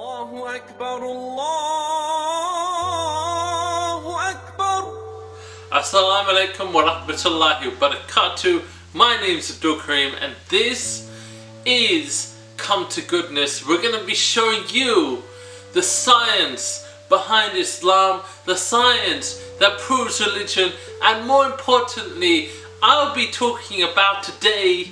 Allahu Akbar, Allahu Akbar. Assalamu alaikum wa rahmatullahi wa barakatuh. My name is Abdul Karim and this is Come to Goodness. We're going to be showing you the science behind Islam, the science that proves religion, and more importantly, I'll be talking about today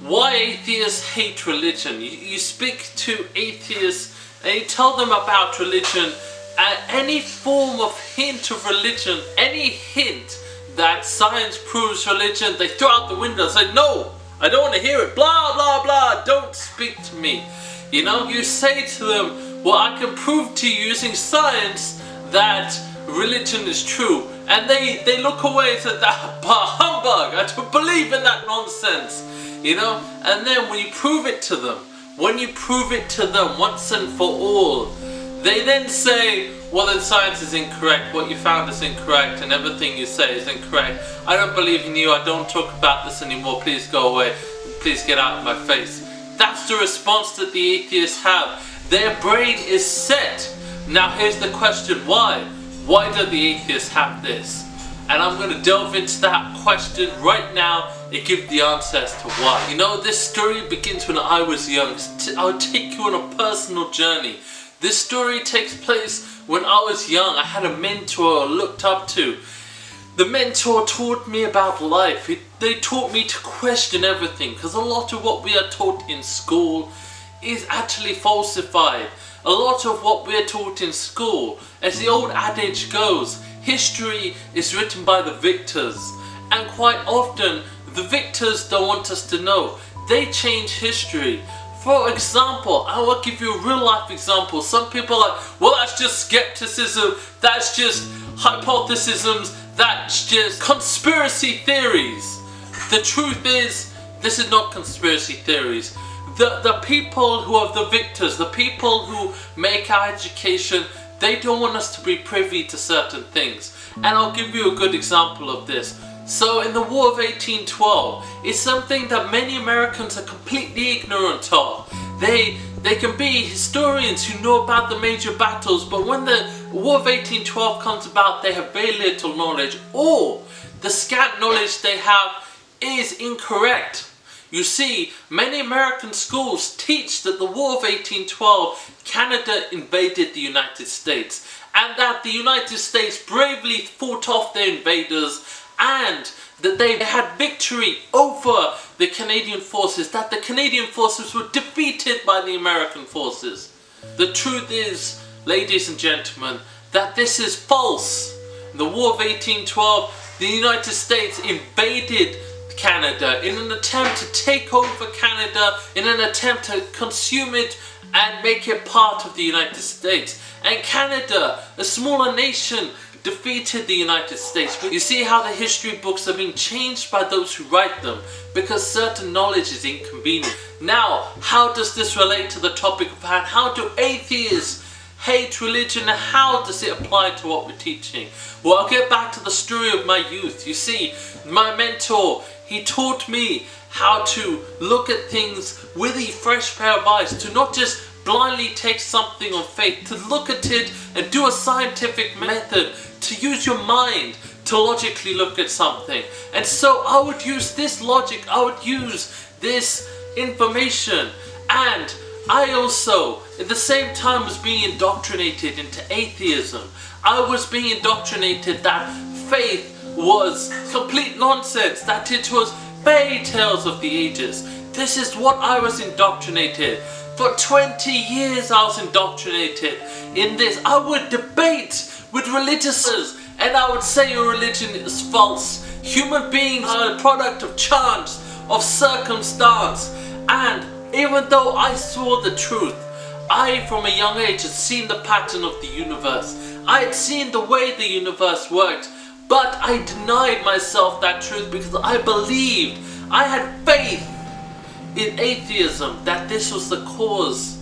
why atheists hate religion. You speak to atheists and you tell them about religion, and any form of hint of religion, any hint that science proves religion, they throw out the window and say, no, I don't want to hear it, blah blah blah, don't speak to me. You know, you say to them, well, I can prove to you using science that religion is true, and they look away and say, humbug, I don't believe in that nonsense. You know, and then when you prove it to them, once and for all, they then say, well, then science is incorrect, what you found is incorrect, and everything you say is incorrect. I don't believe in you, I don't talk about this anymore, please go away, please get out of my face. That's the response that the atheists have. Their brain is set. Now here's the question, why? Why do the atheists have this? And I'm going to delve into that question right now and give the answer as to why. You know, this story begins when I was young. I'll take you on a personal journey. This story takes place when I was young. I had a mentor I looked up to. The mentor taught me about life. They taught me to question everything, because a lot of what we are taught in school is actually falsified. A lot of what we are taught in school, as the old adage goes, history is written by the victors, and quite often the victors don't want us to know. They change history. For example, I will give you a real life example. Some people are like, well, that's just skepticism, that's just hypotheses, that's just conspiracy theories. The truth is, this is not conspiracy theories. The people who are the victors, the people who make our education, they don't want us to be privy to certain things. And I'll give you a good example of this. So in the War of 1812, it's something that many Americans are completely ignorant of. They can be historians who know about the major battles, but when the War of 1812 comes about, they have very little knowledge, or the scant knowledge they have is incorrect. You see, many American schools teach that the War of 1812, Canada invaded the United States, and that the United States bravely fought off their invaders, and that they had victory over the Canadian forces, that the Canadian forces were defeated by the American forces. The truth is, ladies and gentlemen, that this is false. In the War of 1812, the United States invaded Canada in an attempt to take over Canada, in an attempt to consume it and make it part of the United States. And Canada, a smaller nation, defeated the United States. You see how the history books are being changed by those who write them, because certain knowledge is inconvenient. Now, how does this relate to the topic of how do atheists hate religion, and how does it apply to what we're teaching? Well, I'll get back to the story of my youth. You see, my mentor, he taught me how to look at things with a fresh pair of eyes, to not just blindly take something on faith, to look at it and do a scientific method, to use your mind to logically look at something. And so I would use this logic, I would use this information, and I also, at the same time, was being indoctrinated into atheism. I was being indoctrinated that faith was complete nonsense, that it was fairy tales of the ages. This is what I was indoctrinated. For 20 years I was indoctrinated in this. I would debate with religious, and I would say your religion is false. Human beings are a product of chance, of circumstance, and even though I saw the truth, I from a young age had seen the pattern of the universe. I had seen the way the universe worked, but I denied myself that truth because I believed, I had faith in atheism, that this was the cause.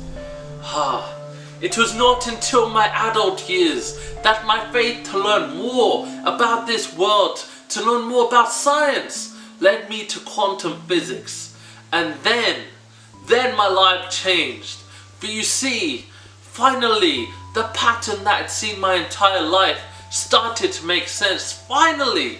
It was not until my adult years that my faith to learn more about this world, to learn more about science, led me to quantum physics. And then my life changed. But you see, Finally, the pattern that I'd seen my entire life started to make sense. Finally!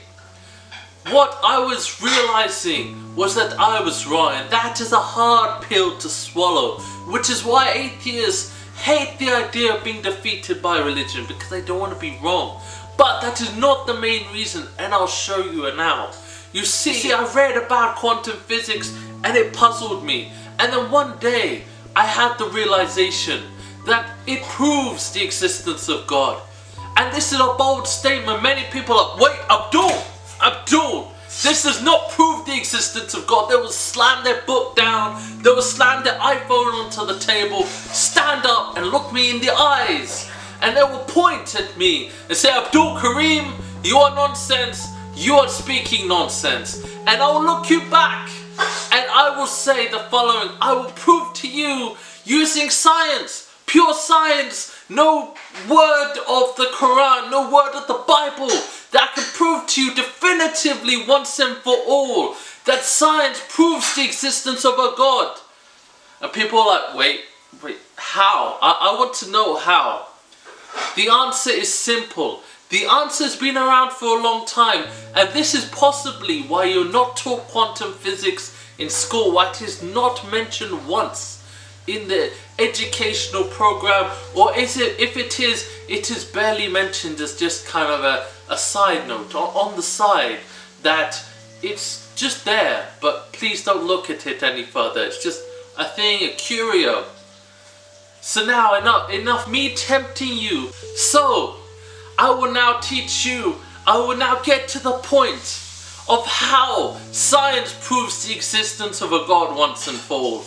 What I was realizing was that I was wrong, and that is a hard pill to swallow, which is why atheists hate the idea of being defeated by religion, because they don't want to be wrong. But that is not the main reason, and I'll show you it now. You see, I read about quantum physics and it puzzled me, and then one day I had the realization that it proves the existence of God. And this is a bold statement. Many people are, wait, Abdul, this does not prove the existence of God. They will slam their book down, they will slam their iPhone onto the table, stand up and look me in the eyes, and they will point at me and say, Abdul Karim, you are nonsense, you are speaking nonsense. And I will look you back and I will say the following: I will prove to you using science, pure science, no word of the Quran, no word of the Bible, that can prove to you definitively once and for all that science proves the existence of a God. And people are like, wait, how? I want to know how. The answer is simple. The answer has been around for a long time, and this is possibly why you're not taught quantum physics in school, why it is not mentioned once in the educational program, or if it is barely mentioned as just kind of a side note on the side, that it's just there, but please don't look at it any further. It's just a thing, a curio. So now enough me tempting you. So I will now teach you, I will now get to the point of how science proves the existence of a God once and for all.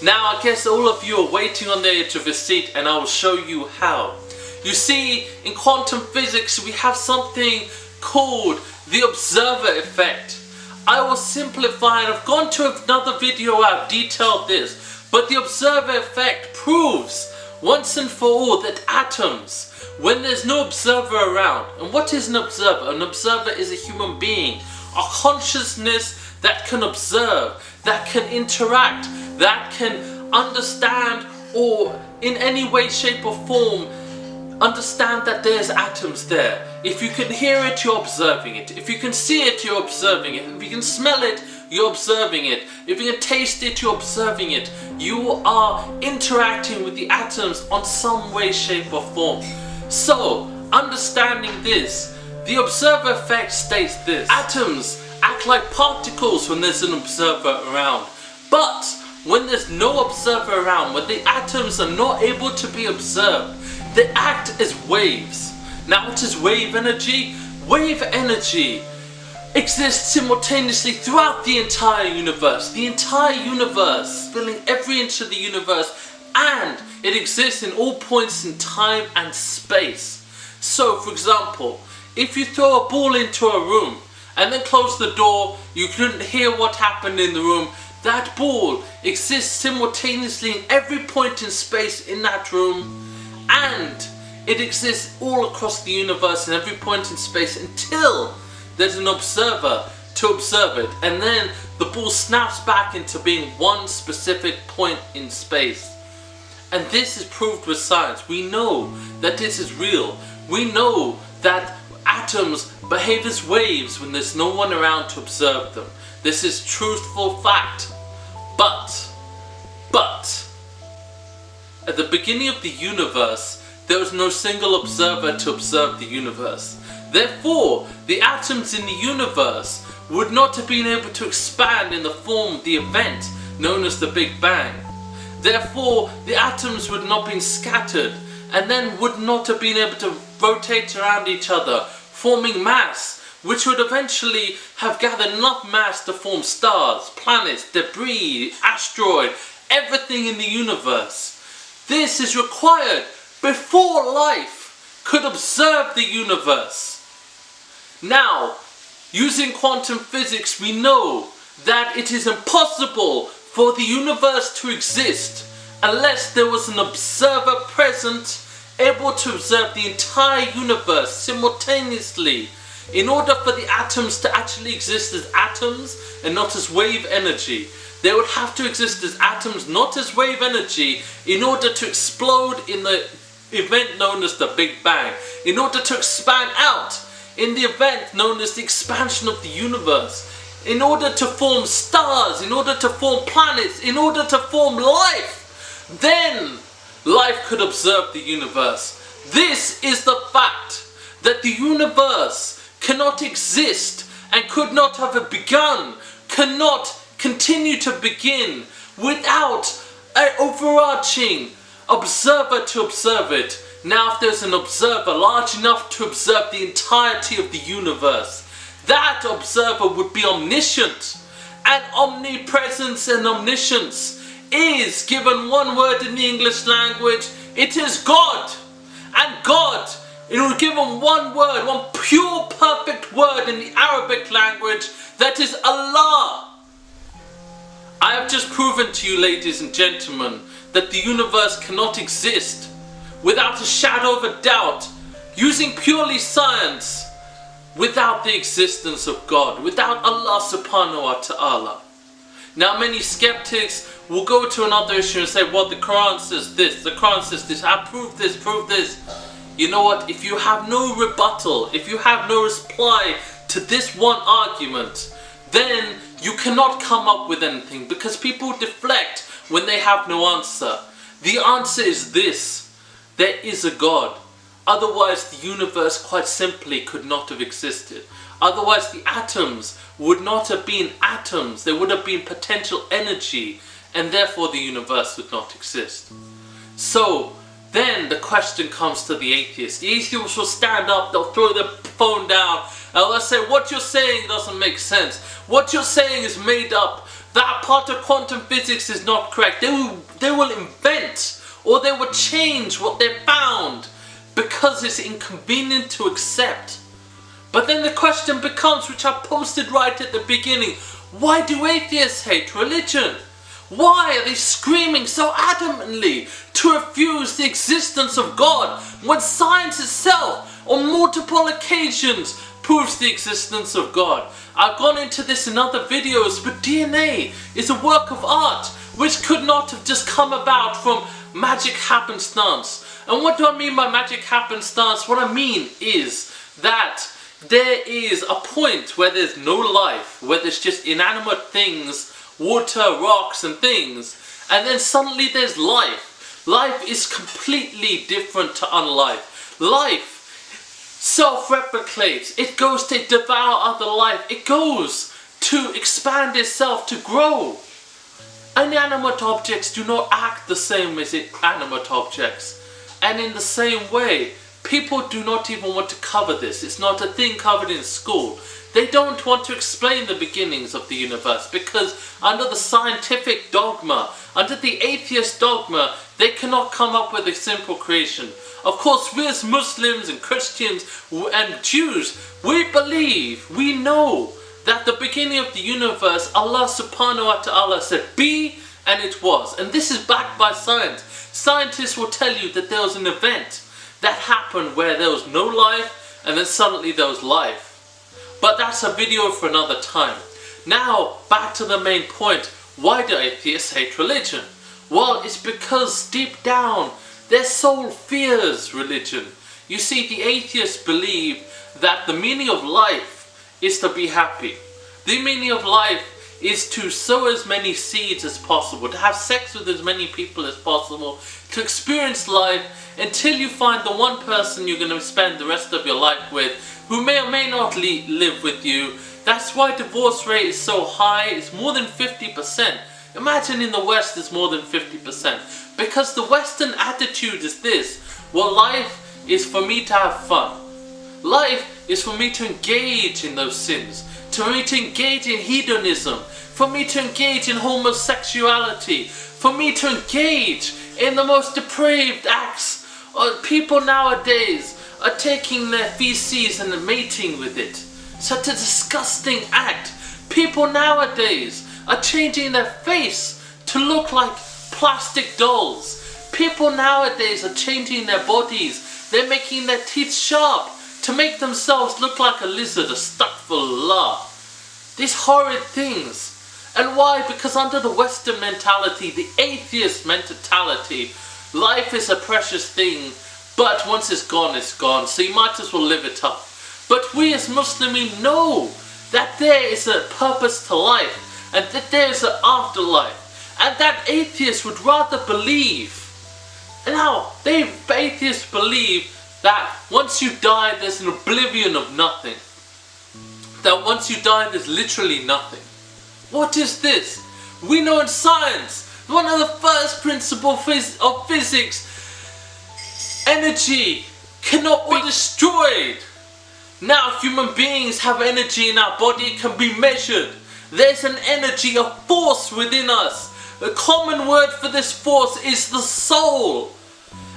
Now I guess all of you are waiting on the edge of your seat, and I will show you how. You see, in quantum physics we have something called the observer effect. I will simplify, and I've gone to another video where I've detailed this, but the observer effect proves once and for all that atoms, when there's no observer around, and what is an observer? An observer is a human being, a consciousness that can observe, that can interact, that can understand, or in any way, shape or form understand that there's atoms there. If you can hear it, you're observing it. If you can see it, you're observing it. If you can smell it, you're observing it. If you can taste it, you're observing it. You are interacting with the atoms on some way, shape or form. So, understanding this, the observer effect states this: atoms act like particles when there's an observer around. But when there's no observer around, when the atoms are not able to be observed, they act as waves. Now what is wave energy? Wave energy exists simultaneously throughout the entire universe. The entire universe, filling every inch of the universe, and it exists in all points in time and space. So for example, if you throw a ball into a room and then close the door, you couldn't hear what happened in the room. That ball exists simultaneously in every point in space in that room, and it exists all across the universe in every point in space until there's an observer to observe it, and then the ball snaps back into being one specific point in space. And this is proved with science. We know that this is real. We know that atoms behave as waves when there's no one around to observe them. This is truthful fact. But at the beginning of the universe, there was no single observer to observe the universe. Therefore, the atoms in the universe would not have been able to expand in the form of the event known as the Big Bang. Therefore, the atoms would not have been scattered, and then would not have been able to rotate around each other, forming mass, which would eventually have gathered enough mass to form stars, planets, debris, asteroid, everything in the universe. This is required before life could observe the universe. Now, using quantum physics, we know that it is impossible for the universe to exist unless there was an observer present, able to observe the entire universe simultaneously. In order for the atoms to actually exist as atoms and not as wave energy, they would have to exist as atoms, not as wave energy, in order to explode in the event known as the Big Bang, in order to expand out in the event known as the expansion of the universe, in order to form stars, in order to form planets, in order to form life. Then life could observe the universe. This is the fact that the universe cannot exist and could not have begun, cannot continue to begin without an overarching observer to observe it. Now if there's an observer large enough to observe the entirety of the universe, that observer would be omniscient. And omnipresence and omniscience is, given one word in the English language, it is God. And God, it was given one word, one pure perfect word in the Arabic language, that is Allah. I have just proven to you, ladies and gentlemen, that the universe cannot exist without a shadow of a doubt, using purely science, without the existence of God, without Allah subhanahu wa ta'ala. Now many skeptics will go to another issue and say, well, the Quran says this, the Quran says this, I prove this, prove this. You know what, if you have no rebuttal, if you have no reply to this one argument, then you cannot come up with anything, because people deflect when they have no answer. The answer is this: there is a God. Otherwise the universe quite simply could not have existed. Otherwise the atoms would not have been atoms. There would have been potential energy, and therefore the universe would not exist. So then the question comes to the atheist. The atheist will stand up, they'll throw their phone down, and they'll say, what you're saying doesn't make sense. What you're saying is made up. That part of quantum physics is not correct. They will invent, or they will change what they found, because it's inconvenient to accept. But then the question becomes, which I posted right at the beginning, why do atheists hate religion? Why are they screaming so adamantly to refuse the existence of God, when science itself on multiple occasions proves the existence of God? I've gone into this in other videos, but DNA is a work of art which could not have just come about from magic happenstance. And what do I mean by magic happenstance? What I mean is that there is a point where there's no life, where there's just inanimate things, water, rocks and things, and then suddenly there's life. Life is completely different to unlife. Life self-replicates. It goes to devour other life. It goes to expand itself, to grow. Inanimate objects do not act the same as animate objects. And in the same way, people do not even want to cover this. It's not a thing covered in school. They don't want to explain the beginnings of the universe, because under the scientific dogma, under the atheist dogma, they cannot come up with a simple creation. Of course, we as Muslims and Christians and Jews, we believe, we know that the beginning of the universe, Allah subhanahu wa ta'ala said, be, and it was. And this is backed by science. Scientists will tell you that there was an event that happened where there was no life, and then suddenly there was life. But that's a video for another time. Now, back to the main point. Why do atheists hate religion? Well, it's because deep down, their soul fears religion. You see, the atheists believe that the meaning of life is to be happy. The meaning of life is to sow as many seeds as possible, to have sex with as many people as possible, to experience life until you find the one person you're going to spend the rest of your life with, who may or may not live with you. That's why divorce rate is so high. It's more than 50%. Imagine in the West it's more than 50%. Because the Western attitude is this: well, life is for me to have fun. Life is for me to engage in those sins, for me to engage in hedonism, for me to engage in homosexuality, for me to engage in the most depraved acts. People nowadays are taking their feces and mating with it. Such a disgusting act. People nowadays are changing their face to look like plastic dolls. People nowadays are changing their bodies. They're making their teeth sharp to make themselves look like a lizard, a astaghfirullah. These horrid things. And why? Because under the Western mentality, the atheist mentality, life is a precious thing, but once it's gone, so you might as well live it up. But we as Muslims, we know that there is a purpose to life, and that there is an afterlife, and that atheists would rather believe. Now, atheists believe that once you die, there's an oblivion of nothing. That once you die, there's literally nothing. What is this? We know in science, one of the first principles of physics, energy cannot be destroyed. Now human beings have energy in our body, it can be measured. There's an energy, a force within us. The common word for this force is the soul.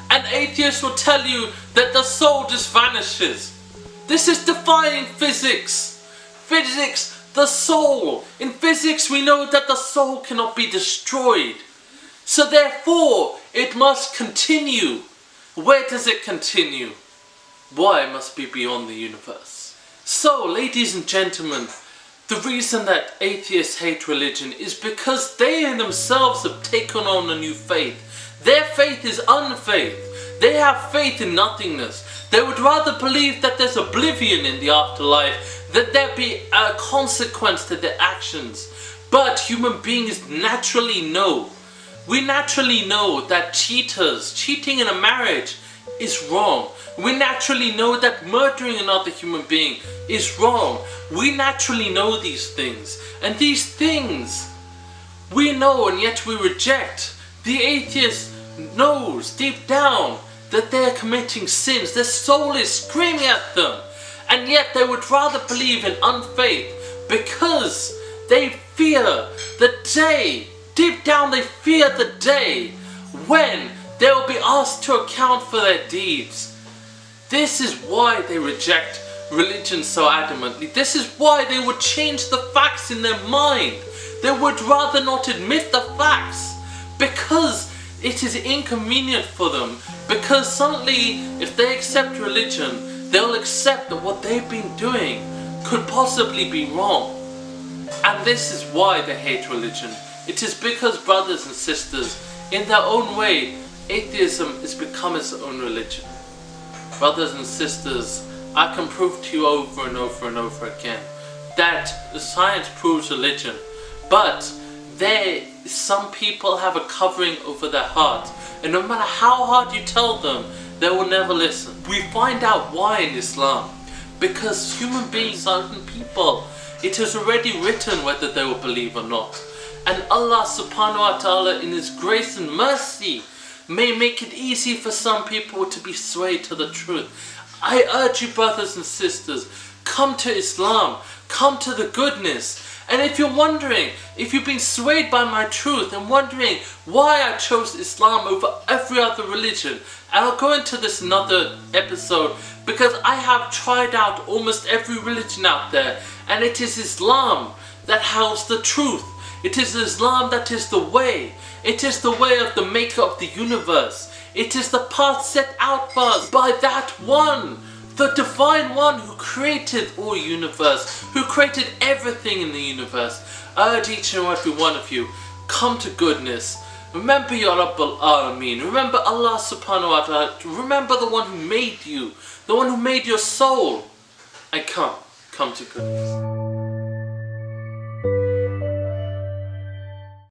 And atheists will tell you that the soul just vanishes. This is defying physics. Physics, the soul. In physics we know that the soul cannot be destroyed. So therefore it must continue. Where does it continue? Why? It must be beyond the universe. So ladies and gentlemen, the reason that atheists hate religion is because they in themselves have taken on a new faith. Their faith is unfaith. They have faith in nothingness. They would rather believe that there's oblivion in the afterlife, that there be a consequence to their actions. But human beings naturally know. We naturally know that cheating in a marriage is wrong. We naturally know that murdering another human being is wrong. We naturally know these things. And these things we know, and yet we reject. The atheist knows deep down that they're committing sins. Their soul is screaming at them. And yet they would rather believe in unfaith because they fear the day. Deep down they fear the day when they will be asked to account for their deeds. This is why they reject religion so adamantly. This is why they would change the facts in their mind. They would rather not admit the facts because it is inconvenient for them. Because suddenly, if they accept religion, they'll accept that what they've been doing could possibly be wrong. And this is why they hate religion. It is because, brothers and sisters, in their own way, atheism has become its own religion. Brothers and sisters, I can prove to you over and over and over again that the science proves religion, but some people have a covering over their heart, and no matter how hard you tell them, they will never listen. We find out why in Islam. Because human beings, certain people, it is already written whether they will believe or not. And Allah subhanahu wa ta'ala in His grace and mercy may make it easy for some people to be swayed to the truth. I urge you, brothers and sisters, come to Islam, come to the goodness. And if you're wondering, if you've been swayed by my truth and wondering why I chose Islam over every other religion, and I'll go into this another episode because I have tried out almost every religion out there, and it is Islam that holds the truth. It is Islam that is the way. It is the way of the maker of the universe. It is the path set out for us by that one, the divine one who created all universe, who created everything in the universe. I urge each and every one of you, come to goodness. Remember your Abdul. Remember Allah subhanahu wa ta'ala. Remember the one who made you, the one who made your soul. And come to goodness.